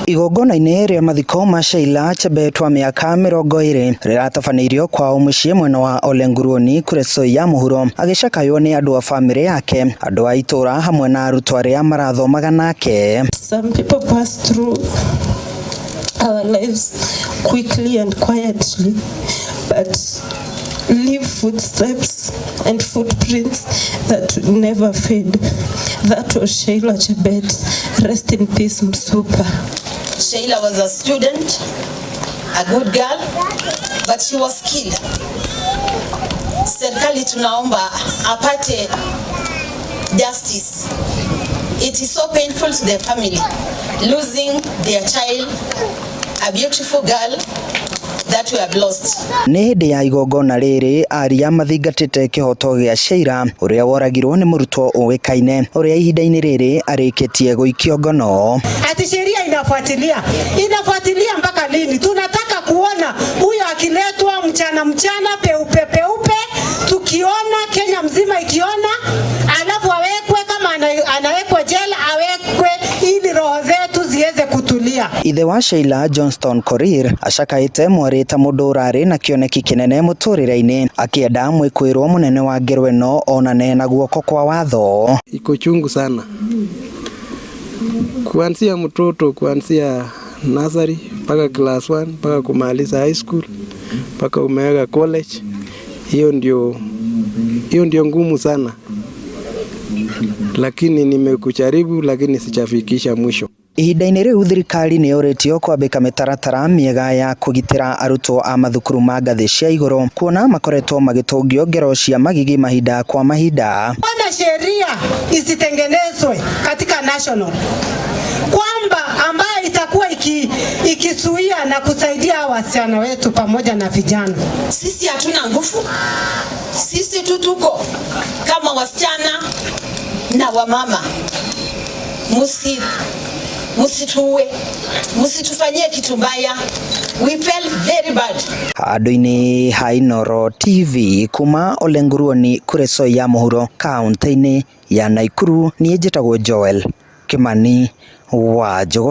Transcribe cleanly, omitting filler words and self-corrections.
Igongona-inĩ rĩa mathiko ma Sheila Chebet wa mĩaka 20 rĩratabanĩirio kwao mũciĩ mwena wa Ole Nguruoni Kuresoi ya mũhuro, agĩcakaywo nĩ andũ a bamĩrĩ yake, andũ a itũra hamwe na arutwo arĩa marathomaga nake. Some people pass through our lives quickly and quietly, but leave footsteps and footprints that never fade. That was Sheila Chebet. Rest in peace, Msupa. Sheila was a student, a good girl, but she was killed. Serikali tunaomba apate justice. It is so painful to the family, losing their child, a beautiful girl that we have lost. Nĩ hĩndĩ ya igongona rĩrĩ aria mathingatĩte kĩhoto gĩa Sheila ũrĩa woragirwo nĩ mũrutwo ũĩkaine ũrĩa ihinda-inĩ rĩrĩ arĩkĩtie gũikio ngono. Ati sheria inafuatilia mpaka lini? Tunataka kuona huyo akiletwa mchana peupe, tukiona Kenya mzima ikiona, alafu awekwe kama anawekwa jela, awekwe ili roho zetu ziweze kutulia. Ithe wa Sheila, Johnston Korir, acakaĩte mwarĩ ta mũndũ ũrarĩ na kĩoneki kĩnene mũtũrĩre-inĩ, akĩenda mwĩkũĩrwo mũnene wa ngero ĩno onane na guoko kwa watho. Iko chungu sana, kuanzia mtoto, kuanzia nursery mpaka class 1 mpaka kumaliza high school mpaka umeweka college. Hiyo ndio ngumu sana, lakini nimekujaribu, lakini sijafikisha mwisho. Ihinda-inĩ rĩu thirikari nĩ yoretio kwambĩka mĩtaratara mĩega ya kũgitĩra arutwo a mathukuru ma ngathĩ cia igũrũ, kuona makoretwo magĩtũngio ngero cia magigi mahinda kwa mahinda. Ona sheria isitengenezwe katika national kwamba ambayo itakuwa ikisuia na kusaidia wasichana wetu pamoja na vijana. Sisi hatuna nguvu, sisi tuko kama wasichana na wamama. Musitufanyie kitu mbaya. We felt very bad. Handũ-inĩ ha Inooro TV kuma Ole Nguruoni Kuresoi ya mũhuro, kaunti-inĩ ya Nakuru, niĩ njĩtagwo Joel Kimani wa Njogu.